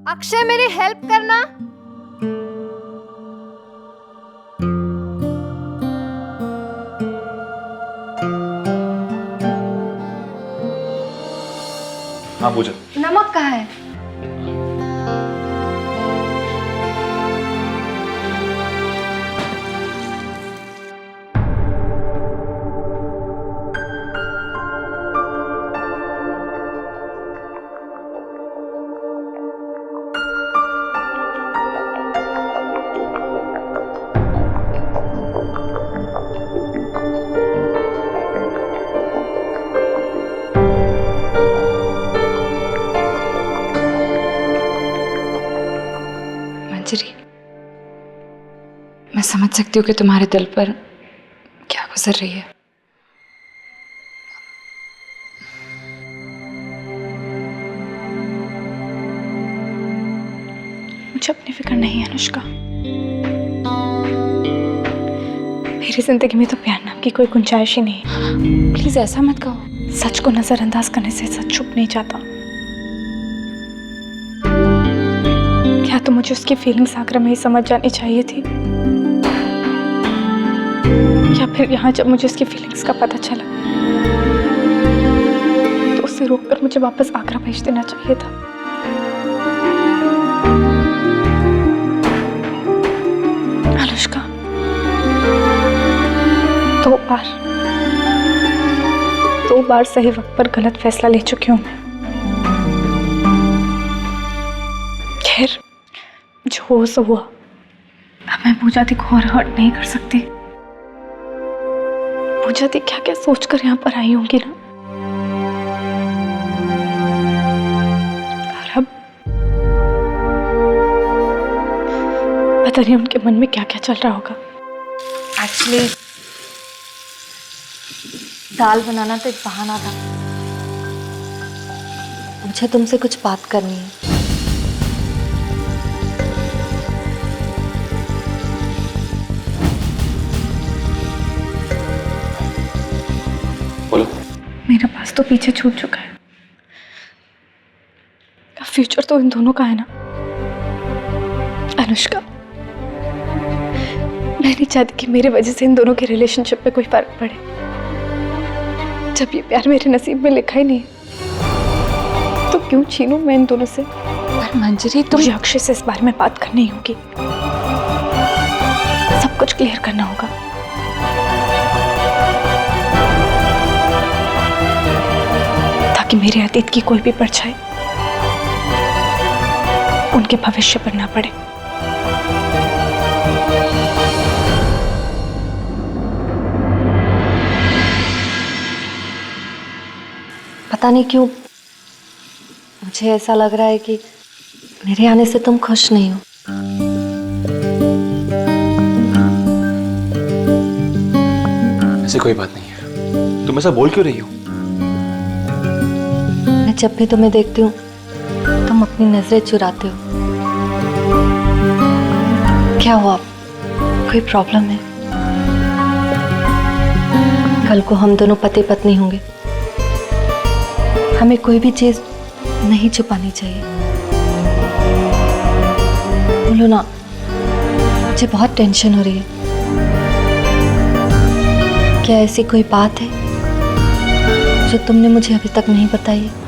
अक्षय मेरी हेल्प करना। हाँ पूजा। नमक कहाँ है? मंजरी, मैं समझ सकती हूँ कि तुम्हारे दिल पर क्या गुजर रही है। मुझे अपनी फिक्र नहीं है अनुष्का। मेरी जिंदगी में तो प्यार नाम की कोई गुंजाइश ही नहीं है। प्लीज ऐसा मत कहो। सच को नजरअंदाज करने से सच छुप नहीं जाता। क्या तो मुझे उसकी फीलिंग्स आगरा में ही समझ जानी चाहिए थी, या फिर यहाँ जब मुझे उसकी फीलिंग्स का पता चला तो उसे रोककर मुझे वापस आगरा भेज देना चाहिए था। अनुष्का, दो बार सही वक्त पर गलत फैसला ले चुकी हूँ मैं। खैर, जो हो सो हुआ। अब मैं पूजा दी को और हर्ट नहीं कर सकती। पूजा दी क्या क्या सोचकर यहाँ पर आई होंगी ना। और अब पता नहीं उनके मन में क्या क्या चल रहा होगा। एक्चुअली दाल बनाना तो एक बहाना था। मुझे तुमसे कुछ बात करनी है। बोलो। मेरा पास तो पीछे छूट चुका है। फ्यूचर तो इन दोनों का है ना। अनुष्का, मैं नहीं चाहती कि मेरी वजह से इन दोनों के रिलेशनशिप पे कोई फर्क पड़े। जब ये प्यार मेरे नसीब में लिखा ही नहीं है तो क्यों छीनूं मैं इन दोनों से। पर मंजरी, तुम मुझे अक्षय से इस बारे में बात करनी होगी। सब कुछ क्लियर करना होगा। ताकि मेरे अतीत की कोई भी परछाई उनके भविष्य पर ना पड़े। पता नहीं क्यों मुझे ऐसा लग रहा है कि मेरे आने से तुम खुश नहीं हो। ऐसी कोई बात नहीं है। तुम ऐसा बोल क्यों रही हो? मैं जब भी तुम्हें देखती हूँ तुम अपनी नजरें चुराते हो। क्या हुआ? कोई प्रॉब्लम है? कल को हम दोनों पति पत्नी होंगे। हमें कोई भी चीज नहीं छुपानी चाहिए। बोलो ना, मुझे बहुत टेंशन हो रही है। क्या ऐसी कोई बात है जो तुमने मुझे अभी तक नहीं बताई है?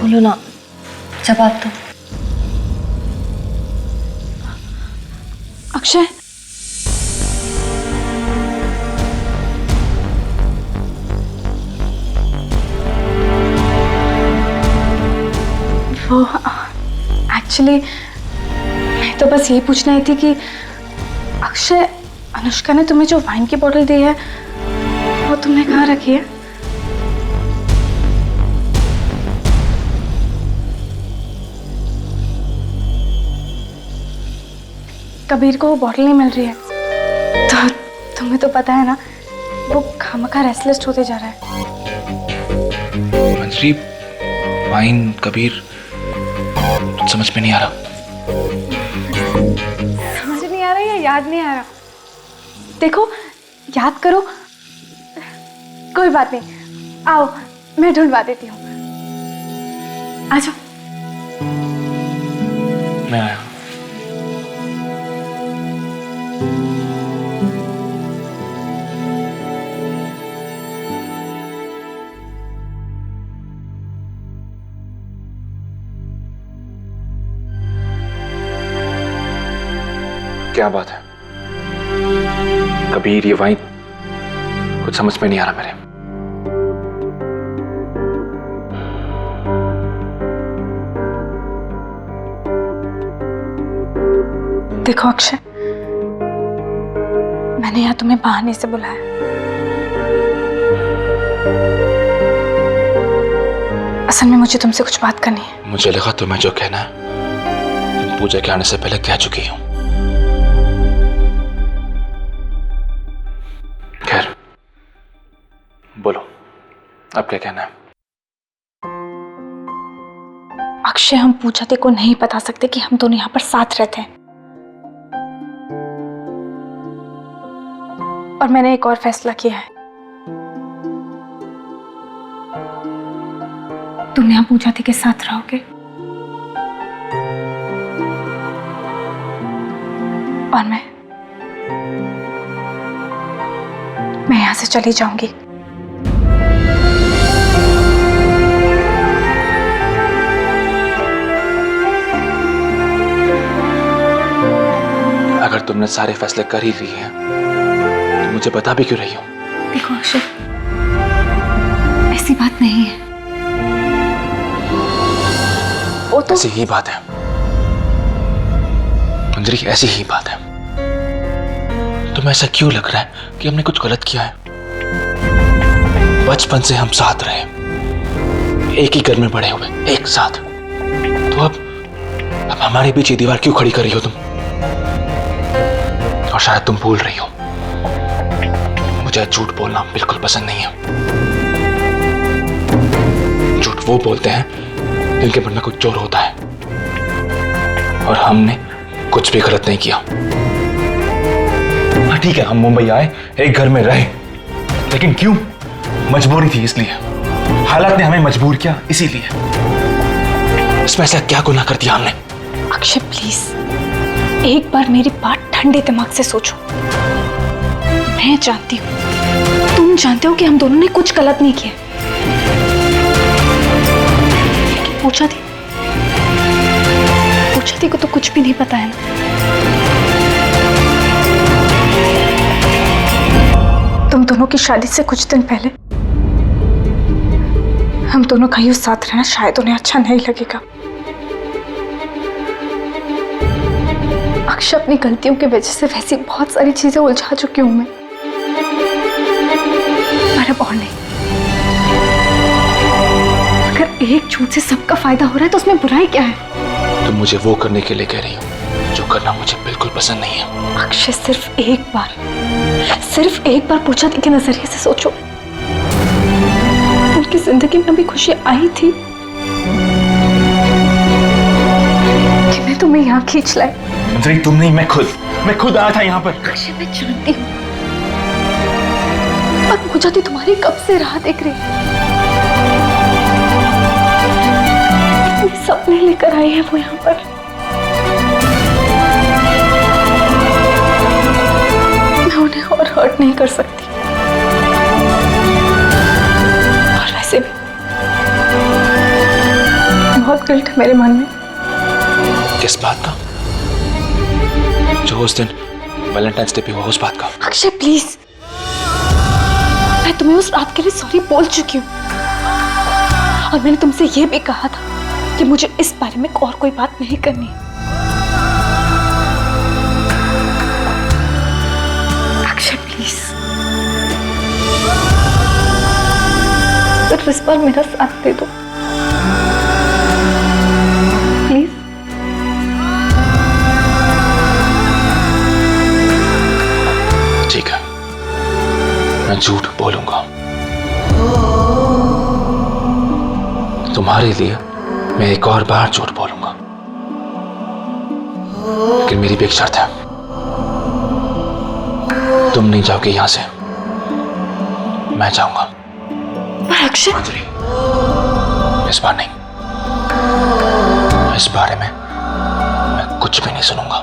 बोलो ना, जवाब दो। अक्षय, वो एक्चुअली मैं तो बस यही पूछना ही थी कि अक्षय, अनुष्का ने तुम्हें जो वाइन की बोतल दी है वो तुमने कहाँ रखी है? कबीर को वो बॉटल नहीं मिल रही है तो तुम्हें तो पता है ना, वो खामखा रेस्टलेस होते जा रहा है। मंजरी, वाइन, कबीर, समझ में नहीं आ रहा। समझ नहीं आ रहा या याद नहीं आ रहा? देखो, याद करो। कोई बात नहीं, आओ मैं ढूंढवा देती हूँ। आ जाओ। मैं आया। क्या बात है? कबीर, ये वाइन कुछ समझ में नहीं आ रहा मेरे। देखो अक्षय, मैंने यहाँ तुम्हें बहाने से बुलाया। असल में मुझे तुमसे कुछ बात करनी है। मुझे लगा तुम्हें जो कहना है तुम पूजा के आने से पहले कह चुकी हो। खैर, बोलो, अब क्या कहना है? अक्षय, हम पूजा दी को नहीं बता सकते कि हम दोनों यहाँ पर साथ रहते हैं। और मैंने एक और फैसला किया है। तुम यहाँ पूजा दी के साथ रहोगे और मैं यहाँ से चली जाऊंगी। अगर तुमने सारे फैसले कर ही लिए हैं तो मुझे बता भी क्यों रही हो? देखो अक्षय, ऐसी बात नहीं है। वो तो ऐसी ही बात है अंजलि, ऐसी ही बात है। तुम्हें ऐसा क्यों लग रहा है कि हमने कुछ गलत किया है? बचपन से हम साथ रहे, एक ही घर में बड़े हुए, एक साथ। तो अब हमारे बीच ये दीवार क्यों खड़ी कर रही हो तुम? और शायद तुम भूल रही हो, मुझे झूठ बोलना बिल्कुल पसंद नहीं है। झूठ वो बोलते हैं जिनके मन में कुछ जोर होता है, और हमने कुछ भी गलत नहीं किया। हाँ ठीक है, हम मुंबई आए, एक घर में रहे, लेकिन क्यों? मजबूरी थी, इसलिए। हालात ने हमें मजबूर किया, इसीलिए। इसमें ऐसा क्या गुनाह कर दिया हमने? अक्षय प्लीज, एक बार मेरी बात ठंडे दिमाग से सोचो। मैं जानती हूँ, तुम जानते हो कि हम दोनों ने कुछ गलत नहीं किया, लेकिन पूजा दी को तो कुछ भी नहीं पता है ना। तुम दोनों की शादी से कुछ दिन पहले हम दोनों कहीं साथ रहना शायद उन्हें अच्छा नहीं लगेगा। अक्षय, अपनी गलतियों की वजह से वैसी बहुत सारी चीजें उलझा चुकी हूं मैं, पर अब और नहीं। अगर एक झूठ से सबका फायदा हो रहा है तो उसमें बुराई क्या है? तुम मुझे वो करने के लिए कह रही हो जो करना मुझे बिल्कुल पसंद नहीं है। अक्षय, सिर्फ एक बार पूजा दी के नजरिए से सोचो। उनकी जिंदगी में भी खुशी आई थी कि मैं तुम्हें यहाँ खींच लाई। अंजलि, तुम नहीं, मैं खुद आया था यहाँ पर। अक्षय, मैं जानती हूँ, पर पूजा दी तुम्हारी कब से राह देख रही है। इतने सपने लेकर आई है वो यहाँ पर। मैं उन्हें और हर्ट नहीं कर सकती। और वैसे भी बहुत गिल्ट है मेरे मन में। किस बात का? जो उस दिन वैलेंटाइंस डे पे हुआ, उस बात का? अक्षय प्लीज, मैं तुम्हें उस रात के लिए सॉरी बोल चुकी हूँ, और मैंने तुमसे यह भी कहा था कि मुझे इस बारे में और कोई बात नहीं करनी। अक्षय प्लीज, सिर्फ इस बार मेरा साथ दे दो प्लीज। ठीक है, मैं झूठ बोलूंगा। तुम तुम्हारे लिए मैं एक और बार झूठ बोलूंगा, लेकिन मेरी भी एक शर्त है। तुम नहीं जाओगे यहां से, मैं जाऊंगा। पर अक्षय, अंजलि, इस बार नहीं, इस बारे में मैं कुछ भी नहीं सुनूंगा।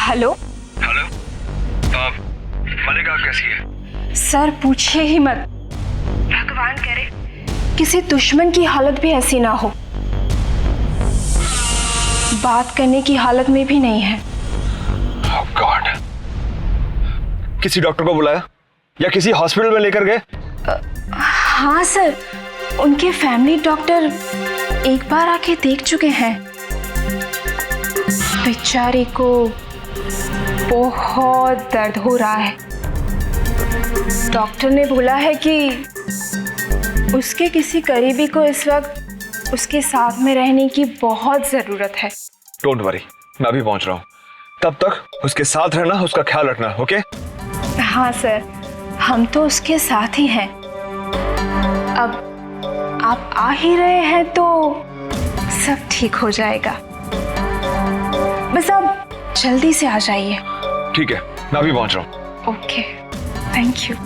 हेलो हेलो, मलिका कैसी है? सर, पूछिए ही मत। भगवान करे किसी दुश्मन की हालत भी ऐसी ना हो। बात करने की हालत में भी नहीं है। Oh God! किसी डॉक्टर को बुलाया या किसी हॉस्पिटल में लेकर गए? हाँ सर, उनके फैमिली डॉक्टर एक बार आके देख चुके हैं। बेचारी को बहुत दर्द हो रहा है। डॉक्टर ने बोला है कि उसके किसी करीबी को इस वक्त उसके साथ में रहने की बहुत ज़रूरत है। डोंट वरी, मैं भी पहुंच रहा हूँ। तब तक उसके साथ रहना, उसका ख्याल रखना, ओके? हाँ सर, हम तो उसके साथ ही हैं। अब आप आ ही रहे हैं तो सब ठीक हो जाएगा। बस आप जल्दी से आ जाइए। ठीक है, मैं भी पहुंच रहा हूँ। Okay, thank you.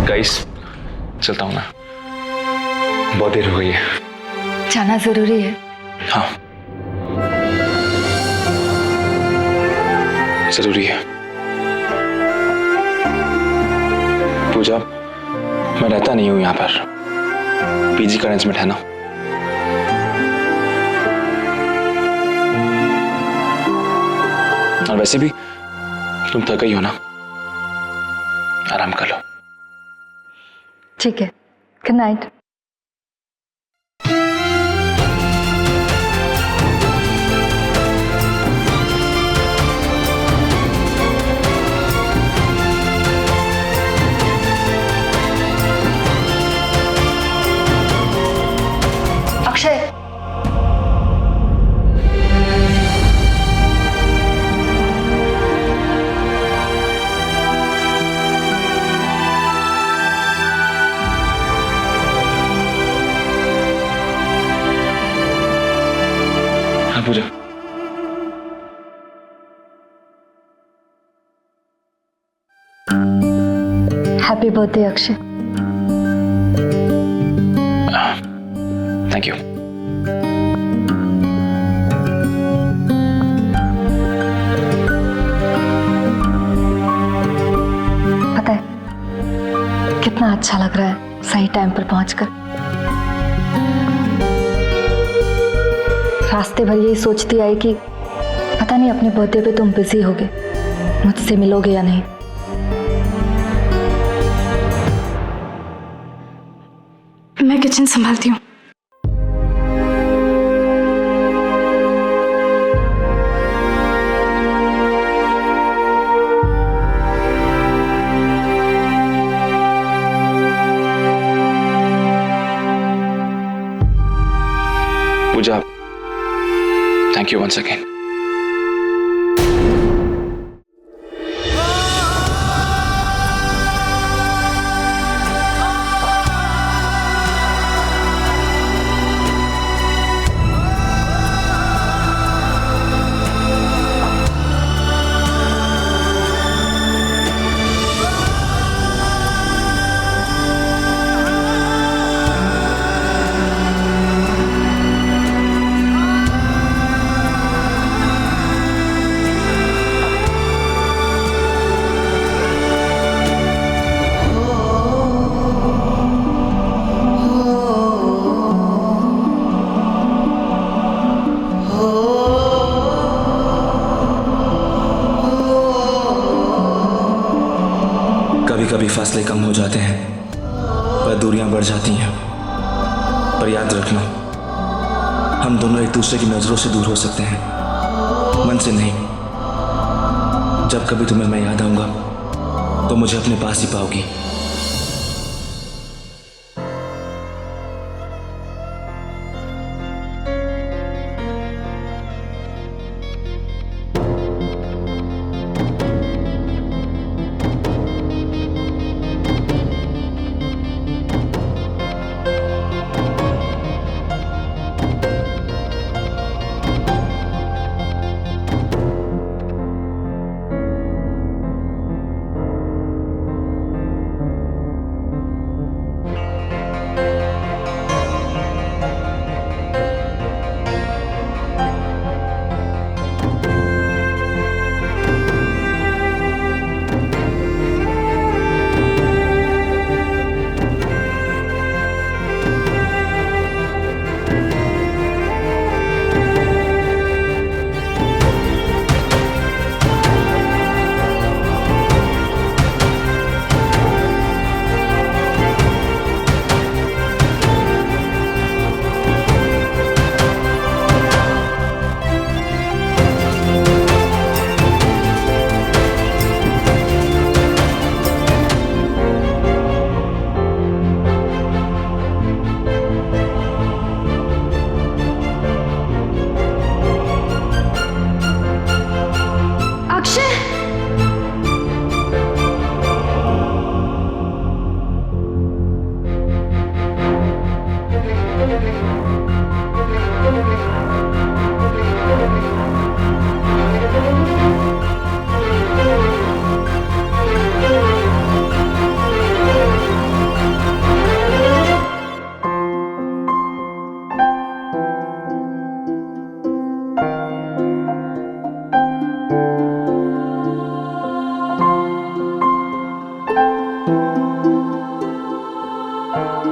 गाइस, चलता हूं मैं, बहुत देर हो गई है। जाना जरूरी है। हाँ, जरूरी है। पूजा, मैं रहता नहीं हूं यहाँ पर, पीजी का अरेंजमेंट है ना। और वैसे भी तुम थक गई हो ना, आराम कर लो। ठीक है, गुड नाइट। अक्षय, हाँ Pooja, happy birthday Akshay. Thank you. पता है कितना अच्छा लग रहा है सही टाइम पर पहुंचकर। रास्ते भर यही सोचती आई कि पता नहीं अपने बर्थडे पे तुम बिजी होगे, मुझसे मिलोगे या नहीं। मैं किचन संभालती हूँ। Thank you once again. कभी कभी फासले कम हो जाते हैं पर दूरियां बढ़ जाती हैं। पर याद रखना, हम दोनों एक दूसरे की नज़रों से दूर हो सकते हैं, मन से नहीं। जब कभी तुम्हें मैं याद आऊंगा तो मुझे अपने पास ही पाओगी।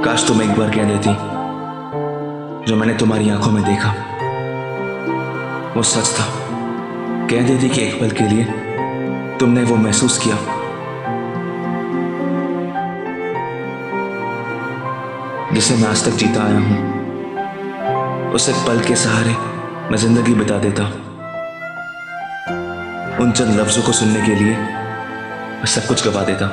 काश तुम एक बार कह देती, जो मैंने तुम्हारी आंखों में देखा वो सच था। कह देती कि एक पल के लिए तुमने वो महसूस किया। जिसे मैं आज तक जीता आया हूं, उस एक पल के सहारे मैं जिंदगी बिता देता। उन चंद लफ्जों को सुनने के लिए मैं सब कुछ गवा देता।